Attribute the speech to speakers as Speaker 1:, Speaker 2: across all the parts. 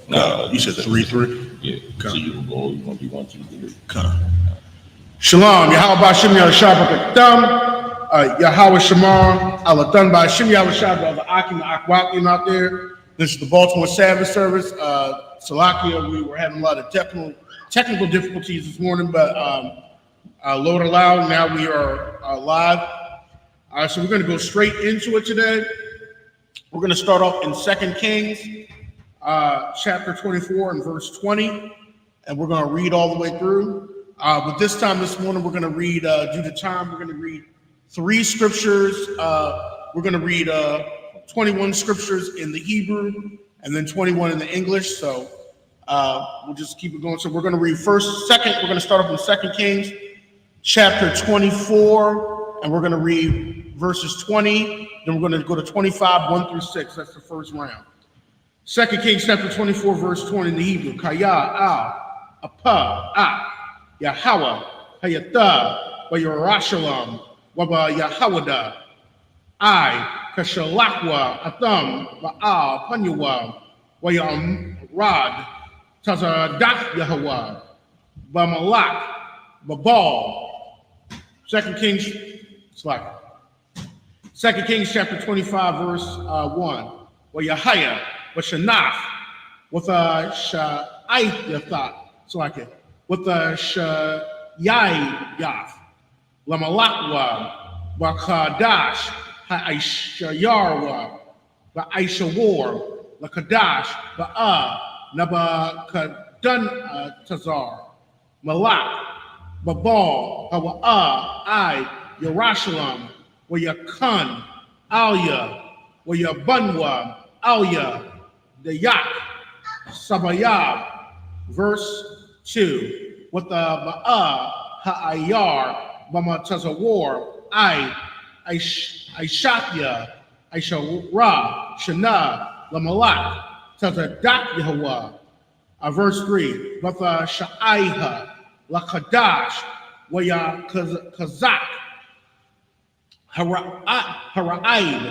Speaker 1: You said 3-3?
Speaker 2: Yeah.
Speaker 1: Okay.
Speaker 2: So you will go, you're going to be 1, 2, 3.
Speaker 1: Okay. Shalom, Yahweh Shem Yahweh Shabbat Yahweh Shamar, Allah done by Shem Yahweh Shabbat Akim Akwakim out there. This is the Baltimore Sabbath Service. Salakia, we were having a lot of technical difficulties this morning, but Lord allowed, now we are live. So we're going to go straight into it today. We're going to start off in 2 Kings, chapter 24 and verse 20, and we're going to read all the way through. But this morning, we're going to read, due to time, we're going to read 3 scriptures. We're going to read 21 scriptures in the Hebrew and then 21 in the English. So we'll just keep it going. So we're going to read we're going to start off in 2 Kings, chapter 24, and we're going to read verses 20. Then we're going to go to 25, 1 through 6. That's the first round. 2 Kings, chapter 24, verse 20 in the Hebrew. Kaya al apa a. Yahweh, Hayatah, wa Yerushalayim, wa ba Yahawada, I, Kashalakwa, Atham, Baal, Panyuwa, wa Yamrad, Tazadak Yahweh, ba Malak, Babal. 2 Kings chapter 25, verse 1. Wa Yahaya, wa Shanaf, with a Sha'ayatha, so like it. With the Shayayaf, Lamalakwa, Wakadash, Ha'ishayarwa, Ba'ishawar, Lakadash, Ba'a, Nabakadun Tazar, Malak, Babal, Hawa'a, I, Yerushalayim, Wayakan, Alya, Wayabunwa, Alya, Dayak, Sabayab, verse 2. With the Ba'a Ha'ayar Bama Tazawar I Shakya Aishara Shana Lamalak Tazadak Yahweh. Verse 3. With the Sha'aiha Lakadash Waya Kazak Hara'aid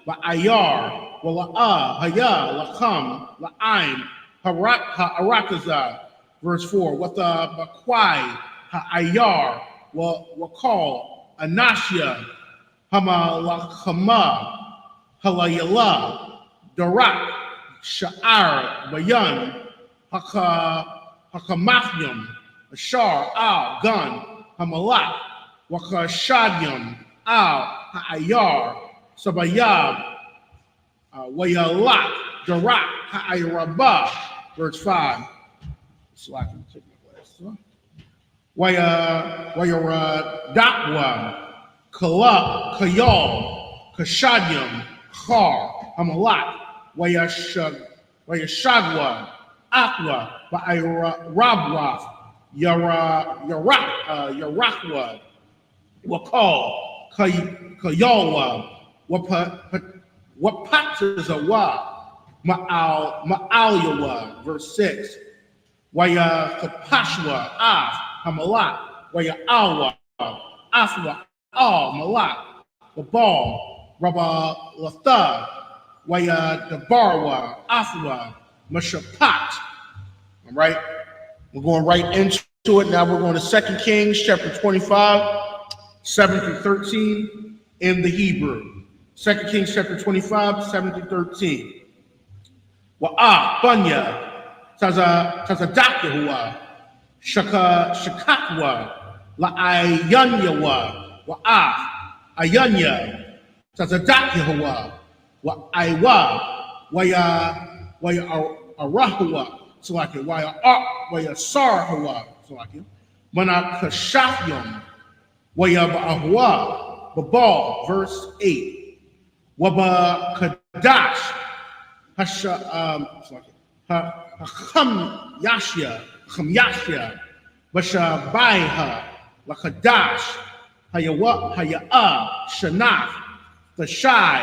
Speaker 1: Ba'ayar Wala'a Haya Lakam La'ain Harakazah. Verse 4, what the Bakwai, Ha'ayar, Wakal, Anashia, Hamalakama, Halayala, Darak, Sha'ar, Bayan, Hakamathim, Ashar, Al, Gun, Hamalak, Wakashadyam, Al, Ha'ayar, Sabayab, Wayalak, Darak, Ha'ayrabah. Verse 5. Slacking, take my glass. Waya Dakwa, Kala, Kayal, Kashadyam, Khar, Hamalat, Waya Shagwa, Akwa, Rabwa, Yarakwa, Wakal, Kayalwa, Wapatazawa, Ma'alyawa, verse 6. Waya Kapashwa, Hamalat, Waya Alwa, Afwa, Al, Malak, Babal, Rabba Latha, Waya Dabarwa, Afwa, Mashapat. All right, we're going right into it now. We're going to 2 Kings chapter 25, 7 through 13 in the Hebrew. 2 Kings chapter 25, 7 through 13. Wa'ah, Banya, Tazadakyawa, Shakatwa, La'ayanyawa, Wa'ah, Ayanya, Tazadakyawa, Wa'aywa, Waya Arahua, Salaki, Waya Sarhawa, Salaki, Manakashafyam, Waya Ba'ahwa, Babal, verse 8, Waba Kadash, Hacham Yashya, Bashabaiha, Lakadash, Haya'a, Shanaf, Tashai,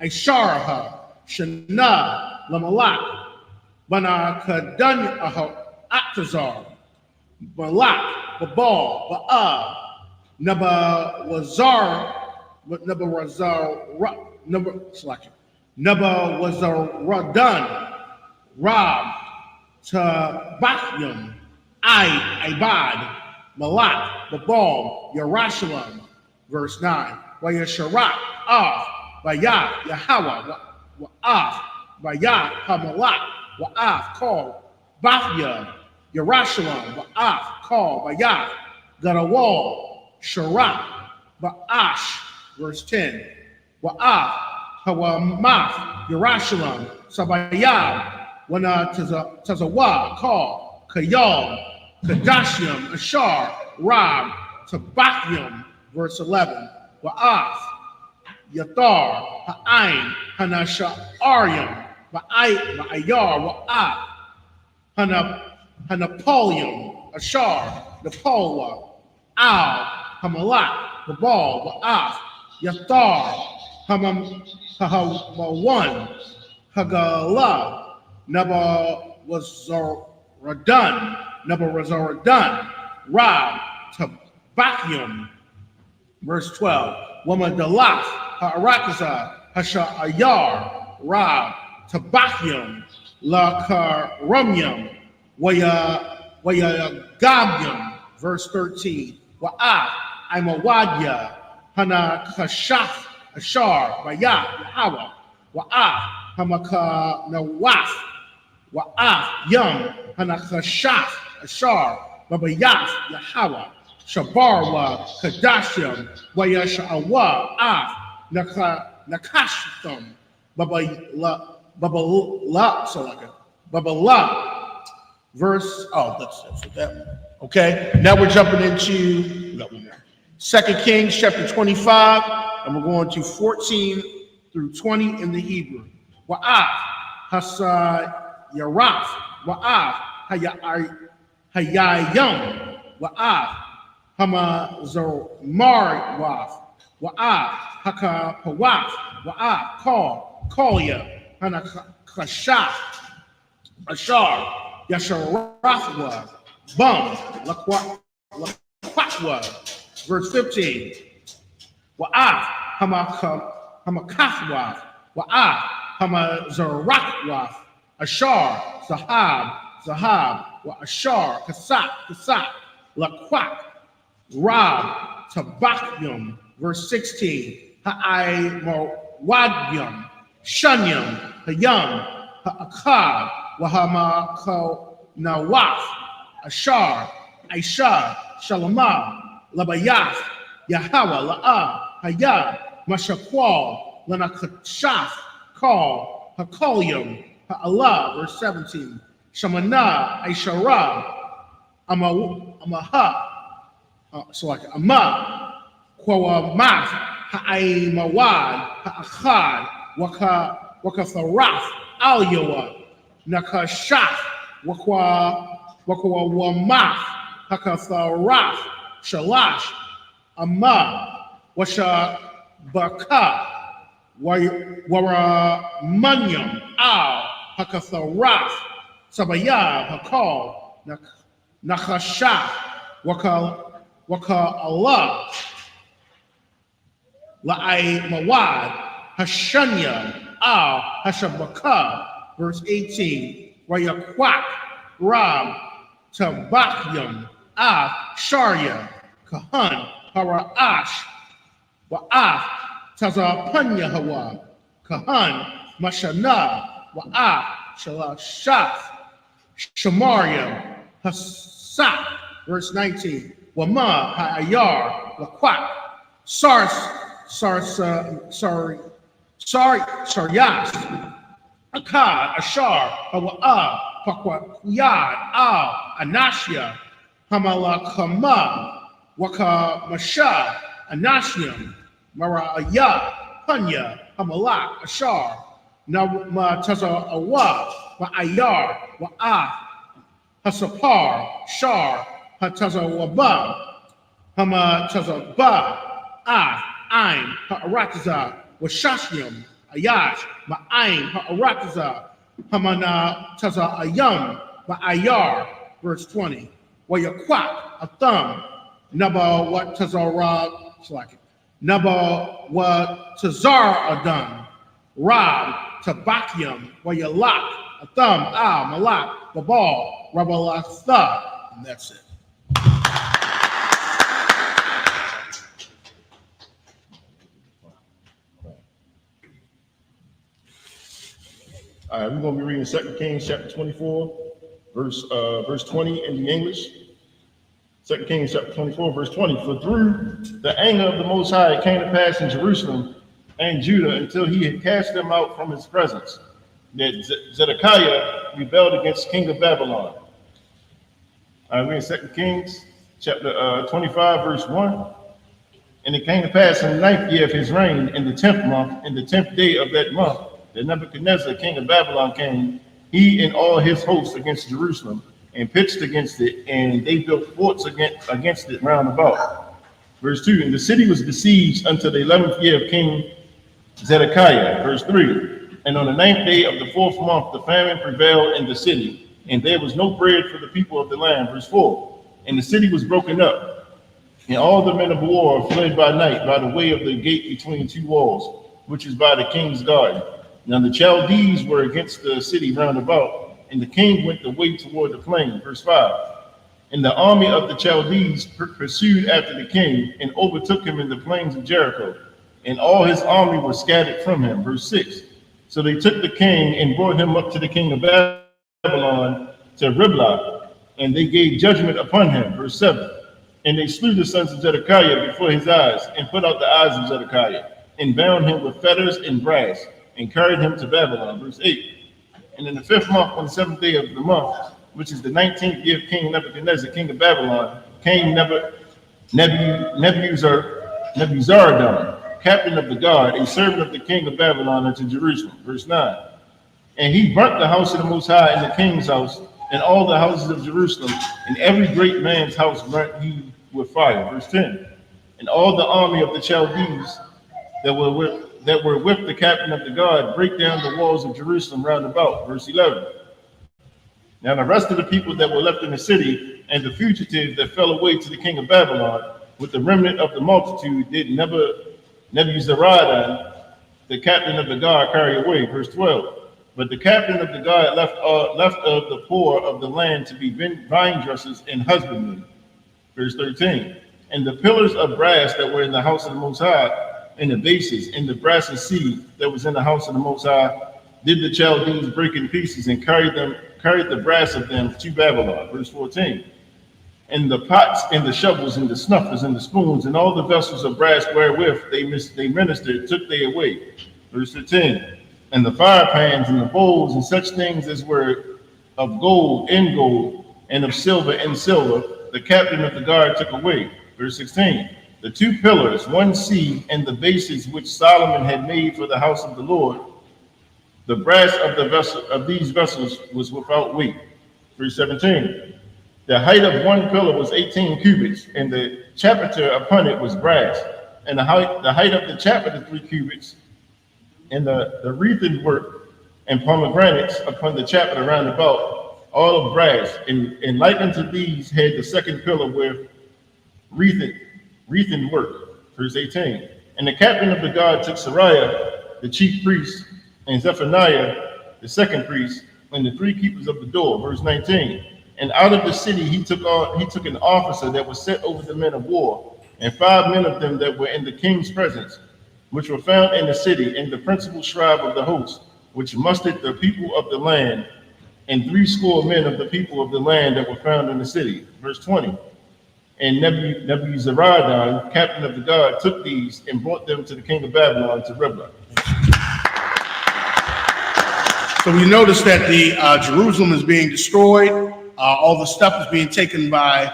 Speaker 1: Aisharaha, Shana, Lamalak, Banakadan Atazar, Balak, Babal, Ba'a, Nabawazar, Nabawazar, Nabawazaradan, Rab, Tabakyum, Ibad, Malak, Babal, Yerushalayim. Verse 9. Vayasharak, Vayah, Yahweh, Wa'af, Vayah, Hamalak, Wa'af, call, Bathya, Yerushalayim, Wa'af, call, Vayah, Gadawal, Sharak, Ba'ash. Verse 10. Wa'af, Hawamath, Yerushalayim, Sabayah, Wana Tazawa, call, Kayal, Kadashium, Ashar, Rab, Tabakyum. Verse 11. Wa'af, Yathar, Ha'ain, Hanasha'aryum, Ma'ayar, Wa'af, Hanapolium, Ashar, Napolwa, Al, Hamalak, Babal, Wa'af, Yathar, Hamawan, Hagala, Nabawazaradan, Rab, Tabakyum. Verse 12. Wamadalaf, Ha'arakaza, Hasha'ayar, Rab, Tabakyum, Lakaramyum, Wayagabyum. Verse 13. Wa'af, Imawadya, Hanakashaf, Ashar, Bayah, Yahweh, Wa'af, Hamaka Nawaf, Wa'af, Yum, Hanakashaf, Ashar, Babayaf, Yahweh, Shabarwa, Kadashim, Wayasha'awa, Af, Nakashtham, Babala. Verse, that's that one. Okay, now we're jumping into 2 Kings chapter 25, and we're going to 14 through 20 in the Hebrew. Wa'af, Hasa Yaraf, Wa'af, Hayayam, Wa'af, Hamazomar Waf, Wa'af, Haka Pawaf, Wa'af, Kolya, Hanakashaf, Ashar, Yasharafwa, Bum, Lakwatwa. Verse 15. Wa'af, Hamakathwaf, Wa'af, Hamazarakwa, Ashar, Zahab, Wa'ashar, Kasak, Lakwak, Rab, Tabakyum. Verse 16. Ha'aimawadyum, Shunyum, Hayam, Ha'akad, Wahama Nawaf, Ashar, Aisha, Shalama, Labayaf, Yahweh, La'ah, Hayah, Mashakwal, Lanakashaf, Kal, Hakolium, Ha'allah. Verse 17. Shamana, Aishara, Amaha, Ama, Kwawamath, Ha'aimawad, Ha'achad, Wakatharaf, Alyawa, Nakashaf, Wakwawamath, Hakatharaf, Shalash, Ama, Washabaka, Waramanyam, Al, Hakatharaf, Sabayah, Hakal, Nakashaf, Waka Allah, La'ai Mawad, Hashanya, Al, Hashabaka. Verse 18. Wayakwak, Rab, Tabakyum, Sharya, Kahan, Haraash, Wa'af, Tazapanya Hawa, Kahan, Mashana, Wa'af, Shalashaf, Shamaria, Hasak. Verse 19. Wama, Ha'ayar, Lakwak, Saryas, Akkad, Ashar, Hawa'ah, Pakwayad, Al, Anashia, Hamalakama, Waka Masha, Anashiam, Mara'ayah, Panya, Hamalak, Ashar, Nama Taza Awa, Wa'ayar, Wa'ah, Hasapar, Shar, Hataza Waba, Hama Taza Ba, Ain, Ha'arataza, Washashiam, Ayash, Ma'ain, Ha'arataza, Hamana Taza Ayam, Ma'ayar. Verse 20. Wayakwak, Atham, Naba what Tazara, Naba what Tazar Adam, Rab, Tabakyum, Wayalak, Atham, Malak, Babal, Rabalatha, and that's it.
Speaker 2: All right, we're going to be reading 2 Kings chapter 24, verse 20 in the English. 2 Kings chapter 24, verse 20. For through the anger of the Most High it came to pass in Jerusalem and Judah until he had cast them out from his presence, that Zedekiah rebelled against the king of Babylon. All right, we're in 2 Kings chapter 25, verse 1. And it came to pass in the 9th year of his reign, in the 10th month, in the 10th day of that month, that Nebuchadnezzar, king of Babylon, came, he and all his hosts against Jerusalem, and pitched against it, and they built forts against it round about. Verse 2, and the city was besieged until the 11th year of King Zedekiah. Verse 3, and on the 9th day of the 4th month, the famine prevailed in the city, and there was no bread for the people of the land. Verse 4, and the city was broken up, and all the men of war fled by night by the way of the gate between two walls, which is by the king's garden. Now the Chaldees were against the city round about, and the king went the way toward the plain. Verse 5, and the army of the Chaldees pursued after the king, and overtook him in the plains of Jericho, and all his army was scattered from him. Verse 6, so they took the king and brought him up to the king of Babylon to Riblah, and they gave judgment upon him. Verse 7, and they slew the sons of Zedekiah before his eyes, and put out the eyes of Zedekiah, and bound him with fetters and brass, and carried him to Babylon. Verse 8, and in the 5th month, on the 7th day of the month, which is the 19th year of King Nebuchadnezzar, king of Babylon, came Nebuzaradan, captain of the guard, a servant of the king of Babylon, unto Jerusalem. Verse 9, and he burnt the house of the Most High and the king's house, and all the houses of Jerusalem, and every great man's house burnt he with fire. Verse 10, and all the army of the Chaldees that were with the captain of the guard break down the walls of Jerusalem round about. Verse 11, now the rest of the people that were left in the city, and the fugitives that fell away to the king of Babylon, with the remnant of the multitude, did Nebuzaradan, the captain of the guard, carry away. Verse 12, but the captain of the guard left of the poor of the land to be vine dressers and husbandmen. Verse 13, and the pillars of brass that were in the house of the Most High, and the bases, and the brass and seed that was in the house of the Most High, did the Chaldees break in pieces, and carried the brass of them to Babylon. Verse 14, and the pots and the shovels and the snuffers and the spoons and all the vessels of brass wherewith they ministered took they away. Verse 15, and the fire pans and the bowls and such things as were of gold in gold, and of silver in silver, the captain of the guard took away. Verse 16, the 2 pillars, 1 sea, and the bases which Solomon had made for the house of the Lord, the brass of these vessels was without weight. Verse 17, the height of 1 pillar was 18 cubits, and the chapiter upon it was brass, and the height of the chapiter 3 cubits, and the wreathen work and pomegranates upon the chapiter round about, all of brass, and like unto these had the 2nd pillar with wreathen work. Verse 18, and the captain of the guard took Sariah, the chief priest, and Zephaniah, the 2nd priest, and the 3 keepers of the door. Verse 19, and out of the city he took an officer that was set over the men of war, and 5 men of them that were in the king's presence, which were found in the city, and the principal scribe of the host, which mustered the people of the land, and 60 men of the people of the land that were found in the city. Verse 20, and Nebuzaradan, captain of the guard, took these and brought them to the king of Babylon to Riblah.
Speaker 1: So we notice that the Jerusalem is being destroyed. All the stuff is being taken by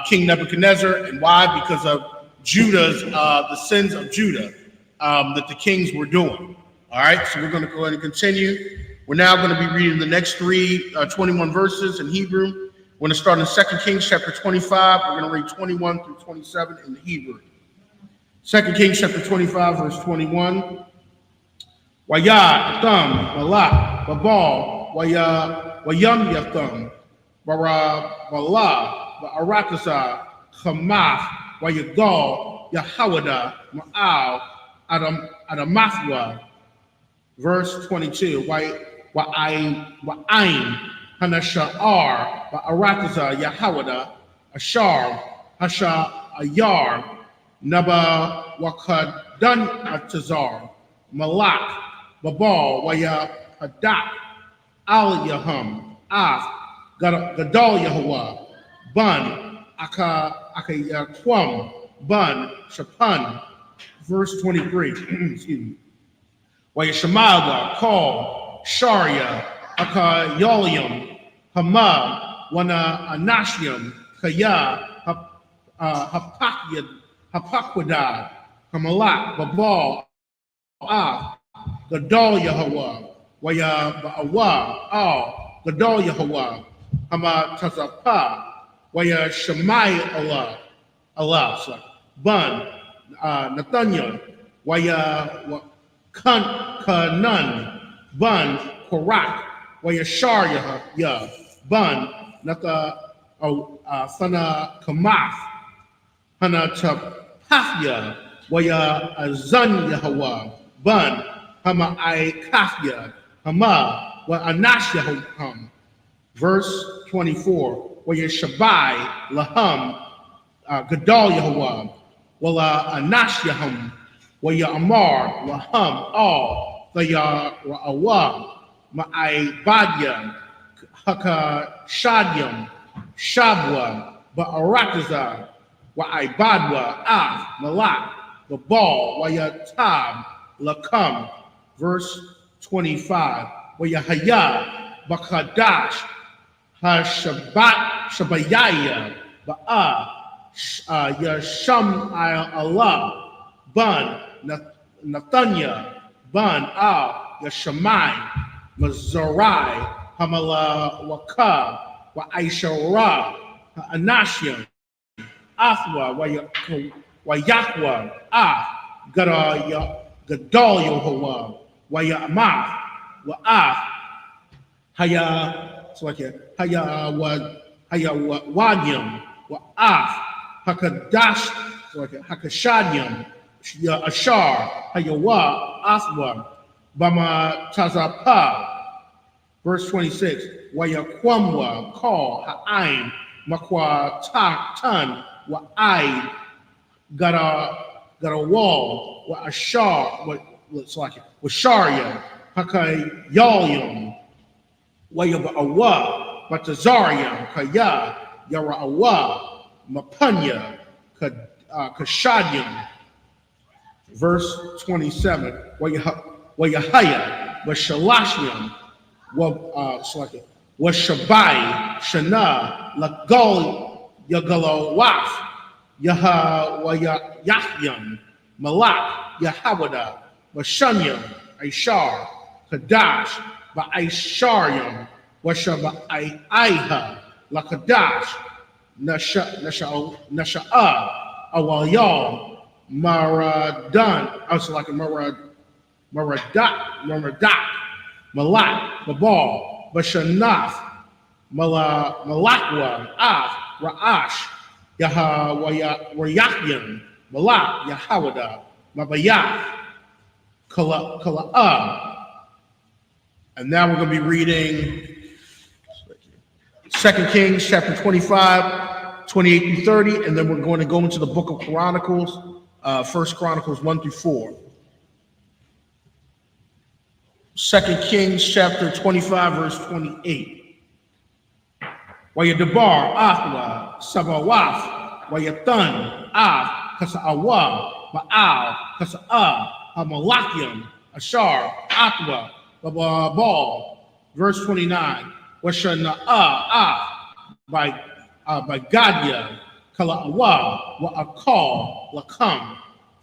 Speaker 1: King Nebuchadnezzar. And why? Because of Judah's, the sins of Judah that the kings were doing. All right, so we're going to go ahead and continue. We're now going to be reading the next 21 verses in Hebrew. We're going to start in 2 Kings chapter 25. We're going to read 21 through 27 in the Hebrew. 2 Kings chapter 25, verse 21. Waya Thum, Wala, Babal, Wayam Yathum, Bara Bala, Arakasa, Hamath, Wayagal, Yahawada, Ma'al, Adamathwa. Verse 22. Wa'aim, Hanasha'ar, Arataza, Yahawada, Ashar, Hasha, Ayar, Naba, Wakadan, Atazar, Malak, Babal, Waya, Hadak, Al Yaham, Af, Gadal Yahweh, Bun, Akayakwam, Bun, Shapan, verse 23, excuse me. Wayashamaga, Call, Sharia, Akayolium, Hama, Wana Anashium, Kaya, Hapakwadad, Hamalak, Babal, Ah, Gadol Yahweh, Waya Ba'awa, Al, Gadol Yahweh, Hama Tazapa, Waya Shemai Allah, Bun, Nathaniel, Waya Kanan, Bun, Korak, Waya Shar Yah, Bun, Natha, Fana Kamath, Hana Tapafya, Waya Azan Yahweh, Bun, Hama I Kafya, Hama, Wa Anash Yahweh. Verse 24, Waya Shabai, Laham, Gadal Yahweh, Wala Anash Yahum, Waya Amar, Laham, All, Thaya Ra'awa, Ma'ai Badya, Haka Shadyam, Shabwa, Ba'arataza, Wa'ai Badwa, Af, Malak, Babal, Waya Tab, Lakam, verse 25, Waya Haya, Bakadash, Ha-Shabbat, Shabayaya, Ba'a, Yasham Allah, Bun, Nathanya, Bun, Al, Yashamai, Mazarai, Hamala, Waka, Wa'aishara, Anashim, Athwa, Wayakwa, Gada, Gadol Yehovah, Wayamath, Wa'af, Haya, Haya Wadyam, Wa'af, Hakadash, Hakashadiam, Ashar, Hayawa, Athwa, Bama Tazapa, verse 26, Wayakwamwa, Call, Ha'aim, Makwa Tan, Wa'ai, got a wall, wa ashar, what looks like it, wa sharia, hakay yalyum, wa yabawa, batazarium, kaya, yaraawa, mapanya, kashadium. Verse 27, wa yahaya, wa shalashium, wa shabai, shana, lagol, yagalawaf, Yaha wa Yahyam, Malak, Yahawada, Washanyam, Aishar, Kadash, Ba'aisharyam, Washaba Aiha, Lakadash, Nasha'a, Awalyal, Maradan, I was like a Maradak, Malak, Babal, Bashanath, Malakwa, Af, Ra'ash, Yahawayahyam, Malak, Yahawada, Mabayath, Kala'ah. And now we're going to be reading 2 Kings chapter 25, 28 through 30, and then we're going to go into the book of Chronicles, 1 Chronicles 1 through 4. 2 Kings chapter 25, verse 28. Wayadabar, Athwa, Sabawaf, Wayathan, Af, Kasa'awa, Ba'al, Kasa'a, Hamalakyam, Ashar, Athwa, Babal. Verse 29. Washana'a, by Gadya, Kala'awa, Wa'akal, Lakam,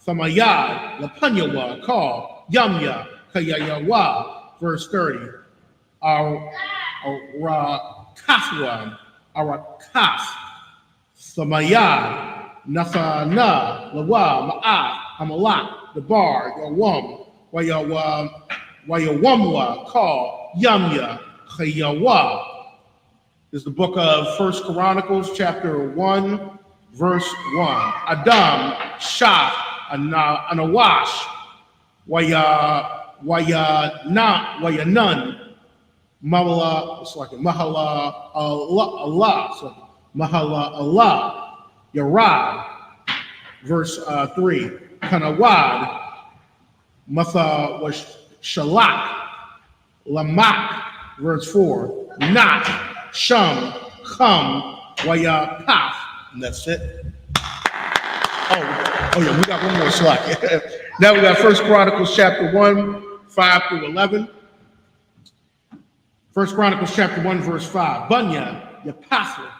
Speaker 1: Samayad, Lapanyawa, Kal, Yamya, Kayayawa. Verse 30. Arakafwa, Arakaf, Samayad, Nathana, Lawa, Ma'af, Hamalak, Debar, Yawam, Wayawamwa, Kal, Yamya, Kayawa. This is the book of 1 Chronicles, chapter 1, verse 1. Adam, Shaf, Anawash, Wayanun, Mahala, it's like Mahala Allah, so Mahala Allah, Yarad, verse 3, Kanawad, Matha was Shalak, Lamak, verse 4, Not, Shum, Chum, Waya, Paf, and that's it. Oh yeah, we got one more slide. Now we got 1 Chronicles chapter 1, 5 through 11. 1 Chronicles chapter 1, verse 5. Bunya, Yapathra,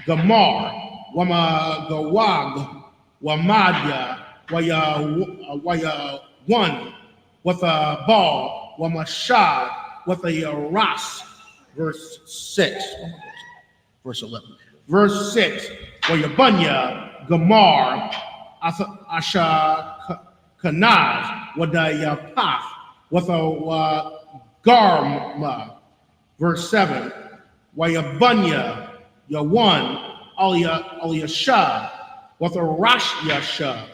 Speaker 1: Gamar, Wama Gawag, Wamadya, Waya 1, with a ball, Wamashad, with a ras, verse 6. Verse 11. Verse 6. Wayabunya, Gamar, Asha Kanaz, Wadayapath, with a Garma, verse 7. Wayabunya, Yawan, Aliyashah, with a Rashyasha,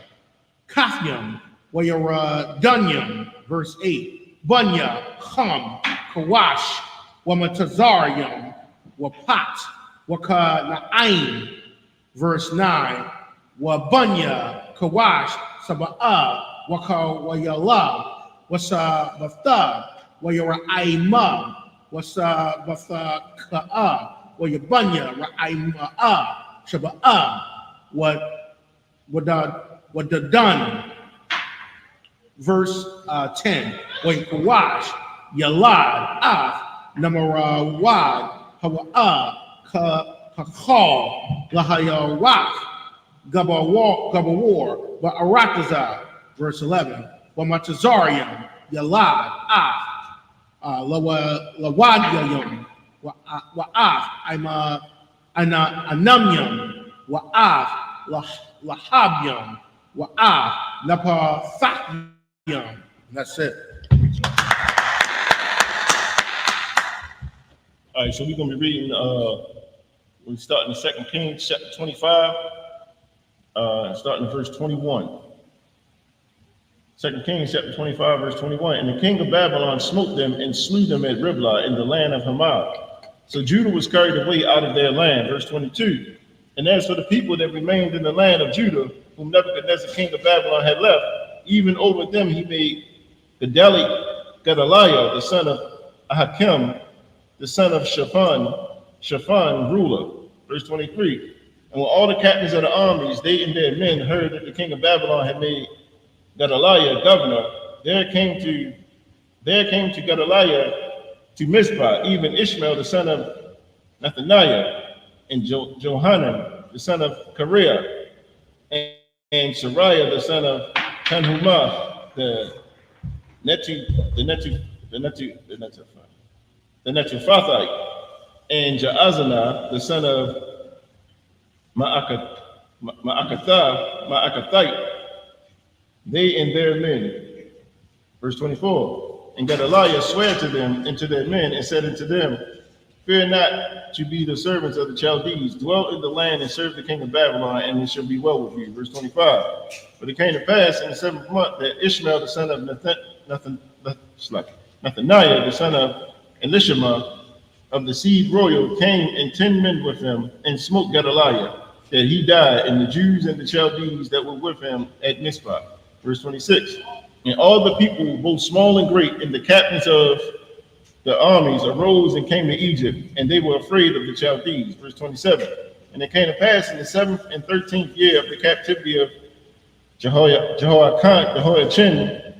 Speaker 1: Kathyam, Wayadunyam, verse 8. Bunya, Chum, Kawash, Wamatazarium, Wapat, Waka verse 9. Wabunya, Kawash, Saba'a, Waka Wayala, Wasa Batha, Wayara Aima, Wasa Batha Ka'a, Wayabunya, Ra'aima, Shaba'a, what the done. Verse 10. Way Kawash, Yalad, Af, Namara Wad, Hawa'a, Kakal, Lahayawak, Gabawar, Ba'arataza, verse 11. Wamatazarium, Yalad, Af, Lawadyayum, Wa'af, Anamyam, Wa'af, Lahabyam, Wa'af, Napathakyam. And that's it.
Speaker 2: All right, so we're going to be reading, we start in 2 Kings chapter 25, starting in verse 21. 2 Kings chapter 25, verse 21. And the king of Babylon smote them and slew them at Riblah in the land of Hamath. So Judah was carried away out of their land. Verse 22. And as for the people that remained in the land of Judah, whom Nebuchadnezzar king of Babylon had left, even over them he made Gedaliah, the son of Ahikam, the son of Shaphan, ruler. Verse 23. And when all the captains of the armies, they and their men, heard that the king of Babylon had made Gedaliah governor, there came to Gedaliah to Mizpah, even Ishmael, the son of Nethaniah, and Johanan, the son of Kareah, and Sariah, the son of Tanhumah, the Netophathite, and Jaazanah, the son of Ma'akathite, they and their men. Verse 24. And Gedaliah sware to them and to their men and said unto them, fear not to be the servants of the Chaldees. Dwell in the land and serve the king of Babylon, and it shall be well with you. Verse 25. But it came to pass in the 7th month that Ishmael, the son of Nethaniah, the son of Elishama, of the seed royal, came and 10 men with him and smote Gedaliah, that he died, and the Jews and the Chaldees that were with him at Mizpah. Verse 26. And all the people, both small and great, and the captains of the armies arose and came to Egypt, and they were afraid of the Chaldees. Verse 27. And it came to pass in the 7th and 13th year of the captivity of Jehoiachin,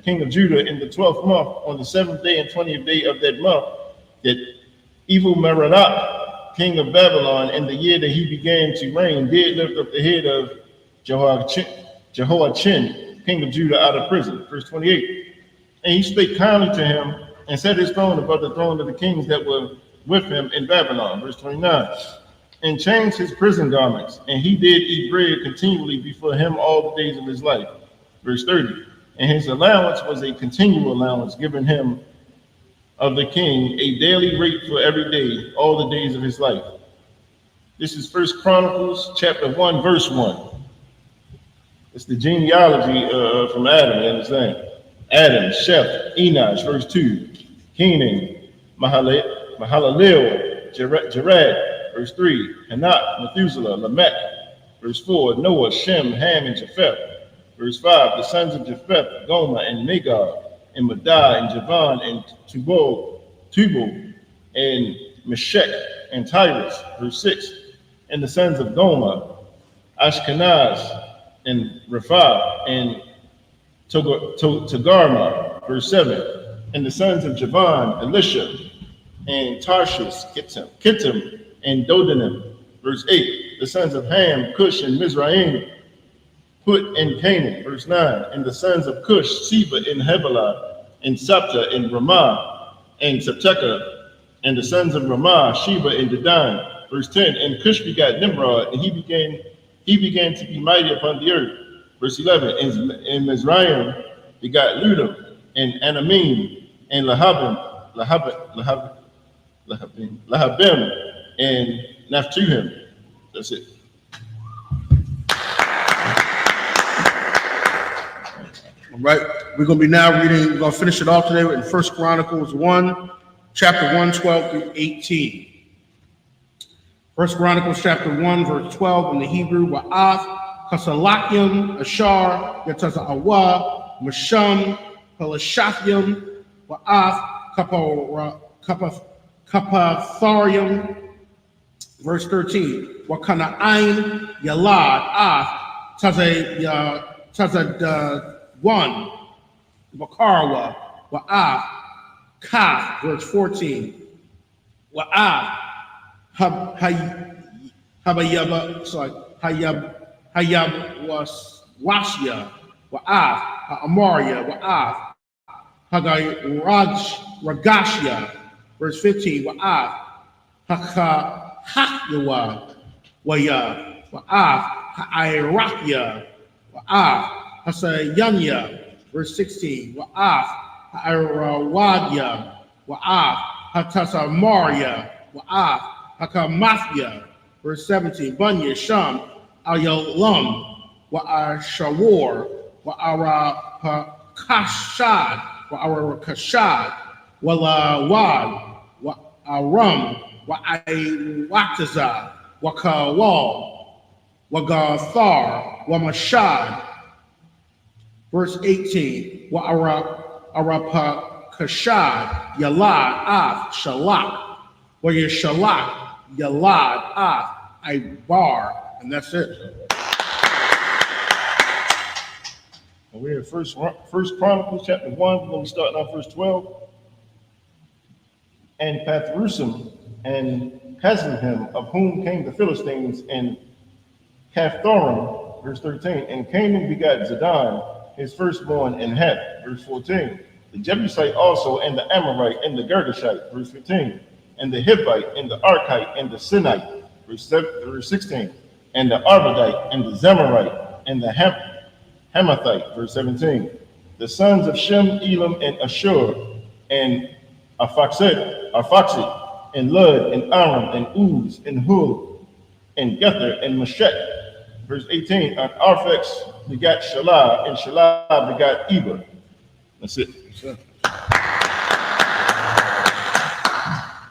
Speaker 2: king of Judah, in the 12th month, on the 7th day and 20th day of that month, that Evil-Merodach, king of Babylon, in the year that he began to reign, did lift up the head of Jehoiachin, king of Judah, out of prison. Verse 28. And he spake kindly to him, and set his throne above the throne of the kings that were with him in Babylon. Verse 29. And changed his prison garments, and he did eat bread continually before him all the days of his life. Verse 30. And his allowance was a continual allowance given him of the king, a daily rate for every day, all the days of his life. This is 1 Chronicles chapter 1, verse 1. It's the genealogy from Adam, you understand? Adam, Sheth, Enosh, verse 2. Kenan, Mahalalel, Mahalalel, Jared, verse 3, Hanok, Methuselah, Lamech, verse 4, Noah, Shem, Ham, and Japheth, verse 5, the sons of Japheth, Gomer, and Magog, and Madai, and Javan, and Tubal, and Meshech, and Tyrus, verse 6, and the sons of Gomer, Ashkenaz, and Rapha, and Togarma, verse 7, and the sons of Javan, Elisha, and Tarshish, Kittim, and Dodanim, verse 8, the sons of Ham, Cush, and Mizraim, Put, and Canaan, verse 9, and the sons of Cush, Seba, and Havilah, and Sapta, and Ramah, and Septeka, and the sons of Ramah, Sheba, and Dedan, verse 10, and Cush begat Nimrod, and he began to be mighty upon the earth, verse 11, and Mizraim begat Ludum, and Anamim, and Lahabim, and Naphtuhim. That's it.
Speaker 1: All right, we're going to be now reading, we're going to finish it off today in 1 Chronicles 1, chapter 1, 12 through 18. 1 Chronicles chapter 1, verse 12 in the Hebrew, Wa'af, Kasalakim, Ashar, Yataza Awa, Masham, Pelashathim, Wa'af, Kapatharium, verse 13, Wakana'ain, Yalad, Af, Tazad, Wakarwa, Wa'af, Kaf, verse 14, Wa'af, Hayab was Washya, Wa'af, Amaria, Wa'af, Ragashya, verse 15, Wa'af, Hakyawa, Waya, Wa'af, Ha'irakia, Wa'af, Hasayanya, verse 16, Wa'af, Ha'irawadya, Wa'af, Hatasamaria, Wa'af, Hakamathya, verse 17, Bunya, Sham, Ayalam, Wa'ashawar, Wa'arakashad, Wa'arakashad, Walawad, Wa'aram, Wa'aiwataza, Wakawal, Wagathar, Wamashad, verse 18, Wa'arapakashad, Yalad, Af, Shalak, Wa'yashalak, Yalad, Af, Ibar, and that's it.
Speaker 2: We're in First Chronicles chapter 1. We're going to be starting on verse 12. And Pathrusim and Casluhim, of whom came the Philistines, and Caphthorim, verse 13. And Canaan begat Zidon, his firstborn, and Heth, verse 14. The Jebusite also, and the Amorite, and the Girgashite, verse 15. And the Hittite, and the Arkite, and the Sinite, verse 16. And the Arvadite, and the Zemarite, and the Hamathite, verse 17. The sons of Shem, Elam, and Ashur, and Arphaxad, and Lud, and Aram, and Uz, and Hul, and Gether, and Meshech, verse 18. And Arphax begat Shelah, and Shelah begat Eber. That's it.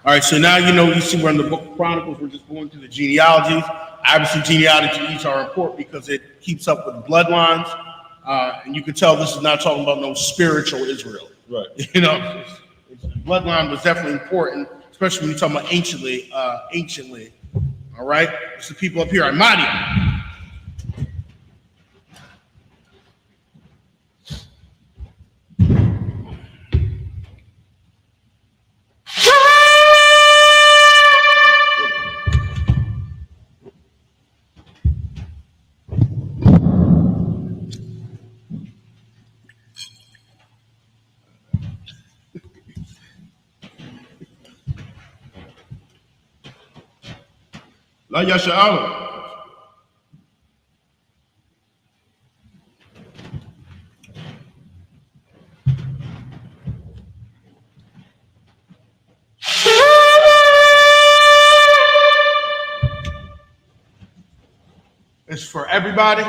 Speaker 1: All right, so now you see we're in the book of Chronicles. We're just going through the genealogies. Obviously, genealogies are important because it keeps up with bloodlines. And you can tell this is not talking about no spiritual Israel.
Speaker 2: Right.
Speaker 1: Bloodline was definitely important, especially when you're talking about anciently. All right, it's the people up here. Amadia.
Speaker 2: La Yasha'ala.
Speaker 1: It's for everybody.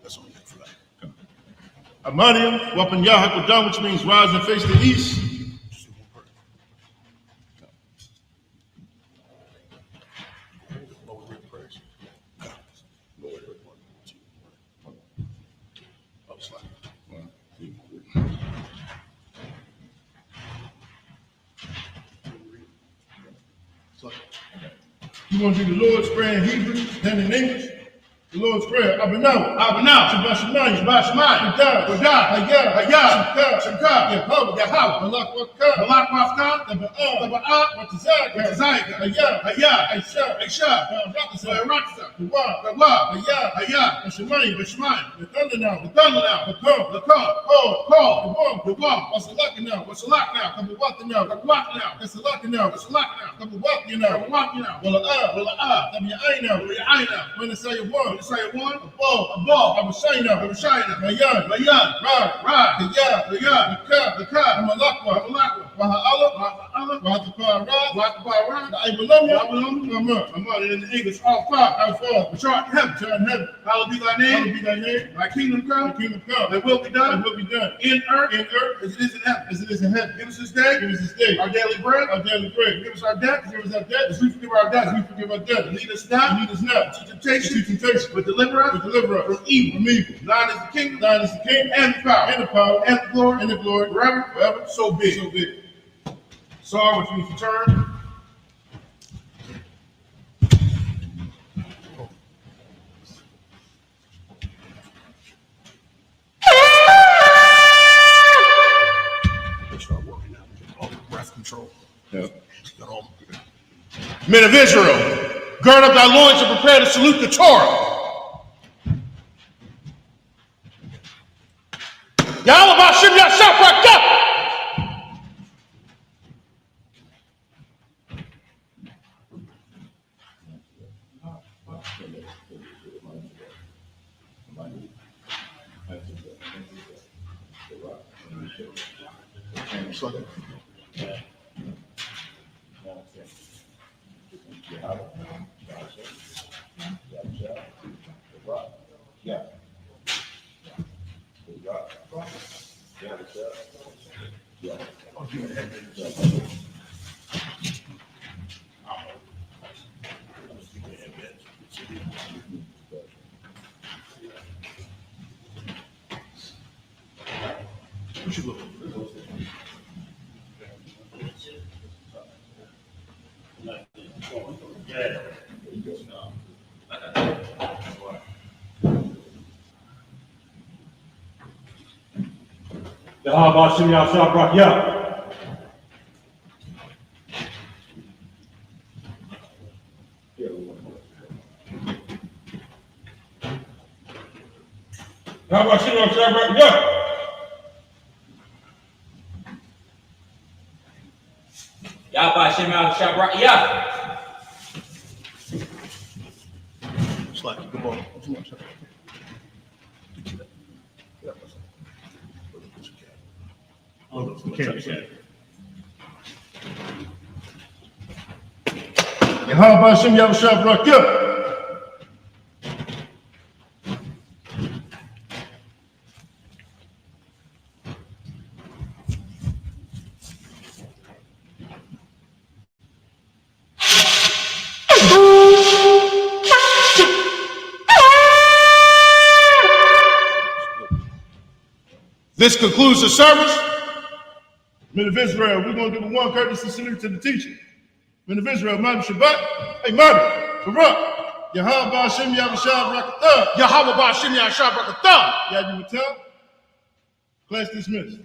Speaker 1: That's only for that.
Speaker 2: Amadium, Wapan Yahakudam, which means rise and face the east. You want to do the Lord's Prayer in Hebrew, then in English? The Lord's Prayer. Abanaw. Shabbat Shemayim. Kodah. Hayah. Shemka. Yahweh. Malak Wafka. Taba'ah. Watazak. Hayah. Aisha. Rakasa. Kawah. Hayah. Shemayim. The thunder now. The call. What's the luck now? Kabawata now. That's the luck now. Kabawata now. Wala. Tabi'ayna. When it's say one. A ball. Abashayna. Mayan. Rod. The Ka. Malakwa. Waha'ala. Wahatapara. The Ibalamya.
Speaker 1: And in the English, all five. Which art in heaven. Hallowed be thy name. Thy kingdom come. Thy will be done. In earth. As it is in heaven. Give us this day. Our daily bread. Give us our debt. As we forgive our debts. Lead us not. Into temptation. But deliver us from evil. Thine is the kingdom. And the power. And the glory. Forever. So be. Psalm, which means to turn. Start working out. Breath control.
Speaker 2: Yeah.
Speaker 1: Men of Israel, gird up thy loins and prepare to salute the Torah. Yahweh Bashim Yashaprakah.
Speaker 3: Yahweh Shem Yahshua. Yahweh Shem Yahshua. Yahweh Shem Yahshua.
Speaker 1: Slack, good ball.
Speaker 2: Yahweh Shem Yahshua.
Speaker 1: This concludes the service.
Speaker 2: Men of Israel, we're going to do the one courtesy salute to the teacher. Men of Israel, Madam Shabbat. Hey, Madam, Barak. Yahweh Ba'ashem Yahshua Brakatah.
Speaker 1: Yahweh Bashim Yashaprakah.
Speaker 2: Yadu Matel. Class dismissed.